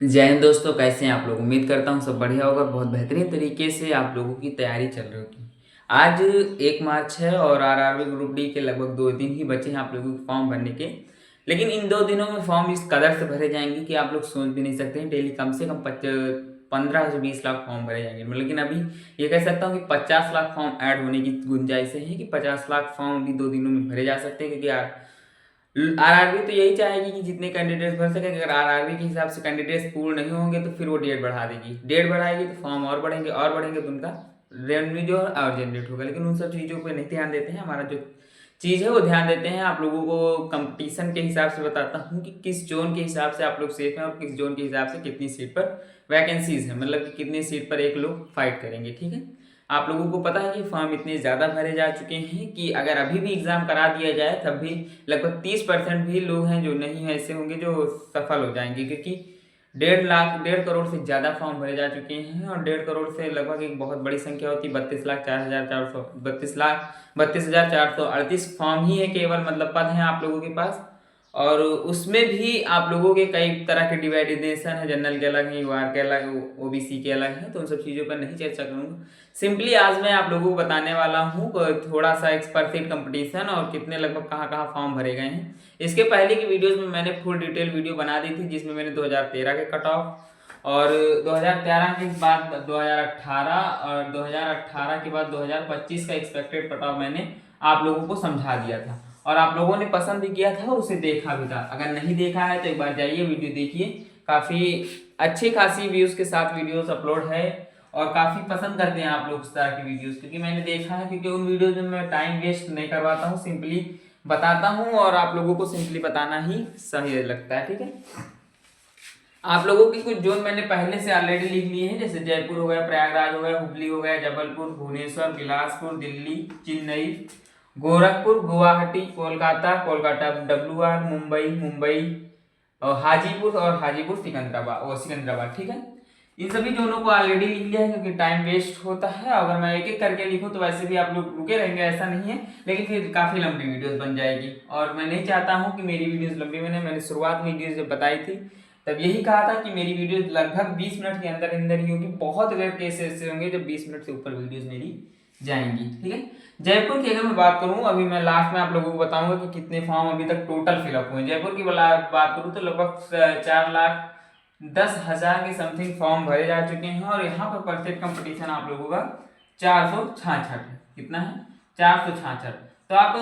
जय हिंद दोस्तों, कैसे हैं आप लोग। उम्मीद करता हूँ सब बढ़िया होगा। बहुत बेहतरीन तरीके से आप लोगों की तैयारी चल रही होगी। आज 1 मार्च है और आरआरबी ग्रुप डी के लगभग 2 दिन ही बचे हैं आप लोगों के फॉर्म भरने के। लेकिन इन 2 दिनों में फॉर्म इस कदर से भरे जाएंगे कि आप लोग सोच भी नहीं सकते हैं। डेली कम से कम 15 से 20 लाख फॉर्म भरे जाएंगे। लेकिन अभी ये कह सकता हूँ कि 50 लाख फॉर्म ऐड होने की गुंजाइश है कि 50 लाख फॉर्म भी 2 दिनों में भरे जा सकते हैं। क्योंकि आरआरबी तो यही चाहेगी कि जितने कैंडिडेट्स भर सके। अगर आरआरबी के हिसाब से कैंडिडेट्स पूर्ण नहीं होंगे तो फिर वो डेट बढ़ा देगी। डेट बढ़ाएगी तो फॉर्म और बढ़ेंगे तो उनका रेवेन्यू जो है और जनरेट होगा। लेकिन उन सब चीज़ों पर नहीं ध्यान देते हैं। हमारा जो चीज़ है वो ध्यान देते हैं। आप लोगों को कंपटीशन के हिसाब से बताता हूँ कि किस जोन के हिसाब से आप लोग सेफ हैं और किस जोन के हिसाब से कितनी सीट पर वैकेंसीज है, मतलब कि कितनी सीट पर एक लोग फाइट करेंगे। ठीक है, आप लोगों को पता है कि फॉर्म इतने ज़्यादा भरे जा चुके हैं कि अगर अभी भी एग्ज़ाम करा दिया जाए तब भी लगभग 30% भी लोग हैं जो नहीं ऐसे होंगे जो सफल हो जाएंगे। क्योंकि 1.5 करोड़ से ज़्यादा फॉर्म भरे जा चुके हैं और 1.5 करोड़ से लगभग एक बहुत बड़ी संख्या होती है। 32,04,438 फॉर्म ही है केवल, मतलब पद हैं आप लोगों के पास। और उसमें भी आप लोगों के कई तरह के डिवाइडेशन है। जनरल के अलग है, यूआर के अलग, ओबीसी के अलग है। तो उन सब चीज़ों पर नहीं चर्चा करूँगा। सिंपली आज मैं आप लोगों को बताने वाला हूँ थोड़ा सा एक पर सीट कंपटीशन और कितने लगभग कहाँ कहाँ फॉर्म भरे गए हैं। इसके पहले की वीडियोस में मैंने फुल डिटेल वीडियो बना दी थी जिसमें मैंने 2013 के कट ऑफ और 2013 के बाद 2018 और 2018 के बाद 2025 का एक्सपेक्टेड कट ऑफ मैंने आप लोगों को समझा दिया था। और आप लोगों ने पसंद भी किया था और उसे देखा भी था। अगर नहीं देखा है तो एक बार जाइए वीडियो देखिए। काफ़ी अच्छी खासी व्यूज़ के साथ वीडियोस अपलोड है और काफ़ी पसंद करते हैं आप लोग इस तरह की वीडियोस। क्योंकि मैंने देखा है, क्योंकि उन वीडियोस में मैं टाइम वेस्ट नहीं करवाता हूँ, सिंपली बताता हूँ और आप लोगों को सिंपली बताना ही सही लगता है। ठीक है, आप लोगों की कुछ जोन मैंने पहले से ऑलरेडी लिख लिए हैं, जैसे जयपुर हो गया, प्रयागराज हो गया, हुबली हो गया, जबलपुर, भुवनेश्वर, बिलासपुर, दिल्ली, चेन्नई, गोरखपुर, गुवाहाटी, कोलकाता, कोलकाता WR, मुंबई, मुंबई और हाजीपुर सिकंदराबाद और सिकंदराबाद। ठीक है, इन सभी जोनों को ऑलरेडी लिख लिया है क्योंकि टाइम वेस्ट होता है। अगर मैं एक एक करके लिखूं तो वैसे भी आप लोग रुके रहेंगे, ऐसा नहीं है। लेकिन फिर काफ़ी लंबी वीडियोस बन जाएगी और मैं नहीं चाहता हूं कि मेरी वीडियोस लंबी बने। मैंने शुरुआत में वीडियोस जब बताई थी तब यही कहा था कि मेरी वीडियोस लगभग 20 मिनट के अंदर अंदर ही होगी। बहुत रेयर केस ऐसे होंगे जब 20 मिनट से ऊपर वीडियोस मेरी जाएंगी। ठीक है, जयपुर की अगर मैं बात करूं, अभी मैं लास्ट में आप लोगों को बताऊंगा कि कितने फॉर्म अभी तक टोटल फिलअप हुए। जयपुर की बात करूं तो लगभग 4,10,000 के समथिंग फॉर्म भरे जा चुके हैं और यहाँ पर परसेंट कंपटीशन आप लोगों का 466 कितना है, 466। तो आप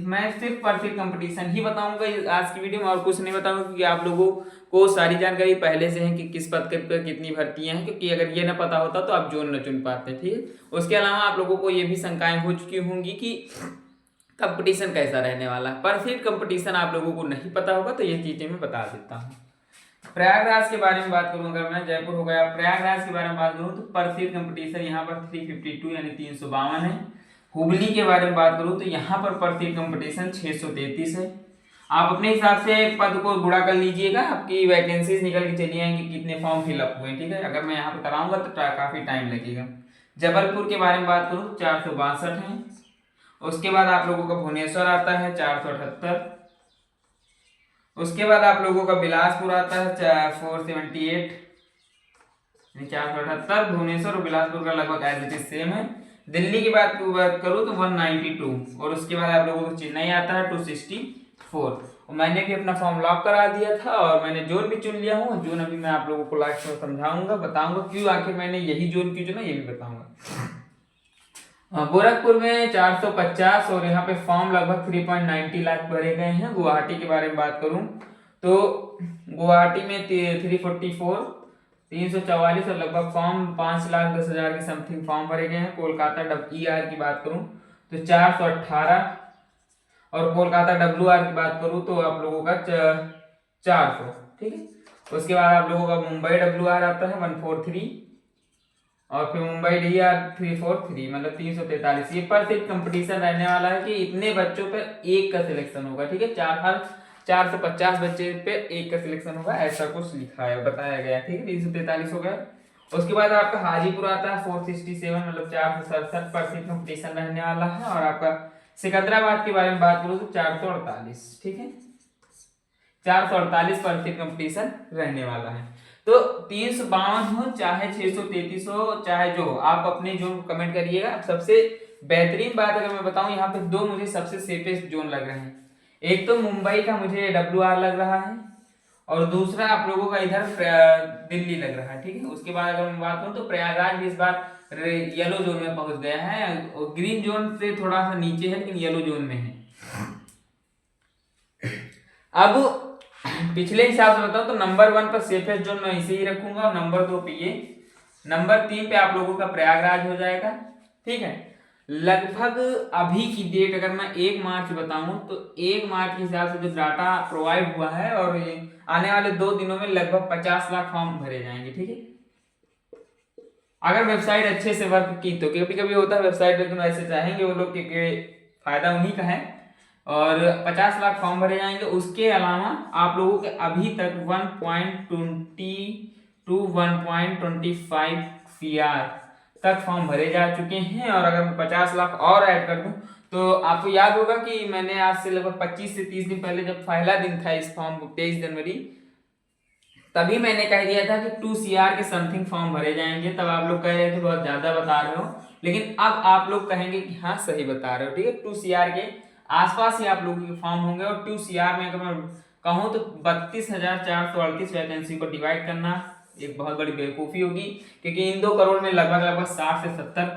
मैं सिर्फ परसेंट कंपटीशन ही बताऊंगा आज की वीडियो में और कुछ नहीं बताऊंगा। क्योंकि आप लोगों को सारी जानकारी पहले से है कि किस पद के पर कितनी भर्तियां हैं। क्योंकि अगर ये ना पता होता तो आप जोन न चुन पाते। ठीक है, उसके अलावा आप लोगों को ये भी शंकाएं हो चुकी होंगी कि कंपटीशन कैसा रहने वाला है। पर फिर कंपटीशन आप लोगों को नहीं पता होगा तो ये चीजें मैं बता देता हूँ। प्रयागराज के बारे में बात करूं, अगर मैं जयपुर हो गया, प्रयागराज के बारे में बात करूं तो पर सीट कंपटीशन यहाँ पर 352 यानी 352 है। हुबली के बारे में बात करूं तो यहाँ पर सीट कंपटीशन 633 है। आप अपने हिसाब से पद को गुणा कर लीजिएगा, आपकी वैकेंसीज निकल के चली आएंगी कितने फॉर्म फिलअप हुए। ठीक है, अगर मैं यहाँ पे कराऊंगा तो काफी टाइम लगेगा। जबलपुर के बारे में बात करूँ 462 है। उसके बाद आप लोगों का भुवनेश्वर आता है 478। उसके बाद आप लोगों का बिलासपुर आता है 478, 478। भुवनेश्वर और बिलासपुर का लगभग एज इट इज सेम है। दिल्ली की बात करूँ तो 192 और उसके बाद आप लोगों को चेन्नई आता है 264। और मैंने भी अपना फॉर्म लॉक करा दिया था और मैंने जोन भी चुन लिया हूँ। जोन अभी मैं आप लोगों को लास्ट में समझाऊंगा, बताऊंगा क्यों आखिर मैंने यही जोन क्यों चुना, ये भी बताऊंगा। गोरखपुर में 450 और यहाँ पे फॉर्म लगभग 3.90 लाख भरे गए हैं। गुवाहाटी के बारे में बात करूं तो गुवाहाटी में 344, 344 और लगभग फॉर्म 5,10,000 के समथिंग फॉर्म भरे गए हैं। कोलकाता WER की बात करूं तो 418 और कोलकाता WR की बात करूं तो आप लोगों का 400। ठीक है, उसके बाद आप लोगों का मुंबई WR आता है 143 और फिर मुंबई DR 343, मतलब 343। ये पर सीट कंपटीशन रहने वाला है कि इतने बच्चों पर एक का सिलेक्शन होगा। ठीक है, 450 बच्चे पे एक का सिलेक्शन होगा, ऐसा कुछ लिखा है, बताया गया। ठीक है, 343 हो गया। उसके बाद आपका हाजीपुर आता है 467, मतलब 467 पर सीट कंपटीशन रहने वाला है। और आपका सिकंदराबाद के बारे में बात करूँ तो 448। ठीक है, 448 पर सीट कंपटीशन रहने वाला है। तो 352 हो चाहे 633 हो, चाहे जो आप अपने जोन को कमेंट करिएगा। सबसे बेहतरीन बात अगर मैं बताऊं, यहाँ पे दो मुझे सबसे सेफेस्ट जोन लग रहे हैं। एक तो मुंबई का मुझे WR लग रहा है, और दूसरा आप लोगों का इधर दिल्ली लग रहा है, ठीक है। उसके बाद अगर मैं बात करूँ तो प्रयागराज भी इस बार येलो जोन में पहुंच गया है, ग्रीन जोन से थोड़ा सा नीचे है लेकिन येलो जोन में है। अब पिछले हिसाब से बताऊं तो नंबर 1 पर सेफेस्ट जोन मैं इसे ही रखूंगा, और नंबर 2 पे ये, नंबर 3 पे आप लोगों का प्रयागराज हो जाएगा, ठीक है। लगभग अभी की डेट अगर मैं 1 मार्च बताऊं तो 1 मार्च के हिसाब से जो डाटा प्रोवाइड हुआ है, और आने वाले 2 दिनों में लगभग 50 लाख फॉर्म भरे जाएंगे, ठीक है। अगर वेबसाइट अच्छे से वर्क की तो, कभी कभी होता है वेबसाइट पे तुम ऐसे चाहेंगे वो लोग कि फायदा उन्हीं का है, और 50 लाख फॉर्म भरे जाएंगे। उसके अलावा आप लोगों के अभी तक 1.20 to 1.25 CR तक फॉर्म भरे जा चुके हैं, और अगर मैं 50 लाख और ऐड कर दूं तो आपको याद होगा कि मैंने आज से लगभग 25 से 30 दिन पहले जब पहला दिन था इस फॉर्म को, 23 जनवरी, तभी मैंने कह दिया था कि 2 CR के समथिंग फॉर्म भरे जाएंगे। तब आप लोग कह रहे थे बहुत ज्यादा बता रहे हो, लेकिन अब आप लोग कहेंगे कि हाँ सही बता रहे हो, ठीक है। 2 CR के आसपास ही आप लोगों के फॉर्म होंगे, और 2 CR में अगर मैं कहूँ तो 32,438 वैकेंसी को डिवाइड करना एक बहुत बड़ी बेवकूफ़ी होगी, क्योंकि इन 2 करोड़ में लगभग 60 से 70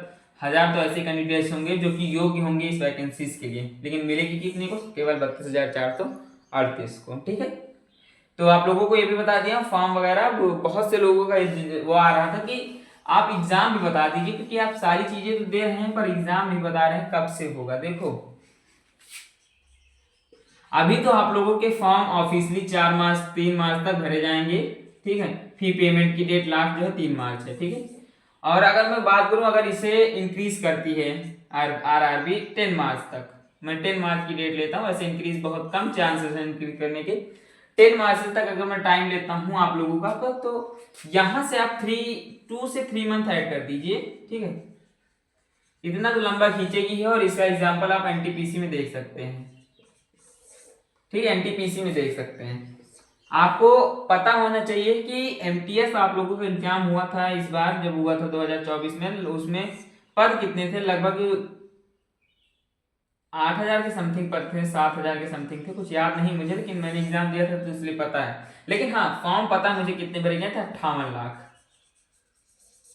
हजार तो ऐसे कैंडिडेट्स होंगे जो कि योग्य होंगे इस वैकेंसीज के लिए, लेकिन मिलेगी कितने को? केवल 32,438 को, ठीक है। तो आप लोगों को ये भी बता दिया फॉर्म वगैरह, बहुत से लोगों का वो आ रहा था कि आप एग्जाम भी बता दीजिए, क्योंकि आप सारी चीजें तो दे रहे हैं पर एग्जाम नहीं बता रहे हैं कब से होगा। देखो अभी तो आप लोगों के फॉर्म ऑफिशियली 3 मार्च तक भरे जाएंगे, ठीक है। फी पेमेंट की डेट लास्ट जो है 3 मार्च है, ठीक है। और अगर मैं बात करूं, अगर इसे इंक्रीज करती है RRB 10 मार्च तक, मैं 10 मार्च की डेट लेता हूं, वैसे इंक्रीज बहुत कम चांसेस है इंक्रीज करने के। 10 मार्च तक अगर मैं टाइम लेता हूं आप लोगों का, तो यहां से आप 2 से 3 मंथ ऐड कर दीजिए, ठीक है। इतना तो लंबा खींचेगी है, और इसका एग्जाम्पल आप NTPC में देख सकते हैं, ठीक है। NTPC में देख सकते हैं। आपको पता होना चाहिए कि MTS आप लोगों का एग्जाम हुआ था इस बार, जब हुआ था 2024 में, उसमें पद कितने थे? लगभग 8,000 के समथिंग पद थे, 7,000 के समथिंग थे, कुछ याद नहीं मुझे, लेकिन मैंने एग्जाम दिया था तो इसलिए पता है। लेकिन हाँ फॉर्म पता मुझे कितने भरे गए थे, 58 लाख।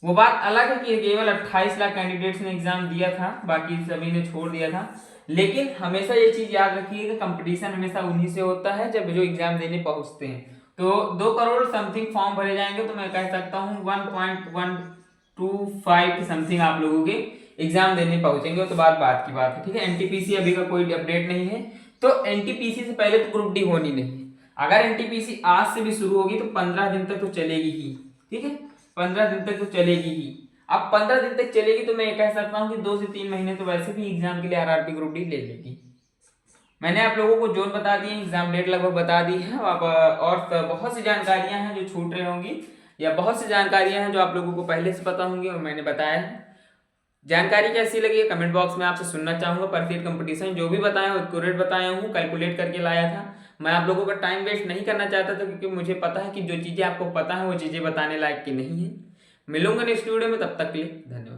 वो बात अलग है कि केवल 28 लाख कैंडिडेट्स ने एग्जाम दिया था, बाकी सभी ने छोड़ दिया था। लेकिन हमेशा ये चीज याद रखिएगा, कंपटीशन हमेशा उन्हीं से होता है जब जो एग्जाम देने पहुंचते हैं। तो 2 करोड़ समथिंग फॉर्म भरे जाएंगे, तो मैं कह सकता हूँ 1.125 के समथिंग आप लोगों के एग्जाम देने पहुंचेंगे, तो बात की बात है, ठीक है। NTPC अभी का कोई अपडेट नहीं है, तो NTPC से पहले तो ग्रुप डी होनी नहीं। अगर NTPC आज से भी शुरू होगी तो 15 दिन तक तो चलेगी ही, ठीक है। 15 दिन तक तो चलेगी ही। अब 15 दिन तक चलेगी तो मैं कह सकता हूँ कि 2 से 3 महीने तो वैसे भी एग्जाम के लिए RRB ग्रुप डी ले लेगी। मैंने आप लोगों को जोन बता दिए, एग्जाम डेट लगभग बता दी है। अब और बहुत सी जानकारियां हैं जो छूट रही होंगी, या बहुत सी जानकारियां हैं जो आप लोगों को पहले से पता होंगी और मैंने बताया है। जानकारी कैसी लगी है कमेंट बॉक्स में आपसे सुनना चाहूंगा। परफेक्ट कंपटीशन जो भी बताया हूँ एक्यूरेट बताया हूँ, कैलकुलेट करके लाया था। मैं आप लोगों का टाइम वेस्ट नहीं करना चाहता था, क्योंकि मुझे पता है कि जो चीज़ें आपको पता है वो चीज़ें बताने लायक की नहीं है। मिलूंगा नेक्स्ट वीडियो में, तब तक के लिए धन्यवाद।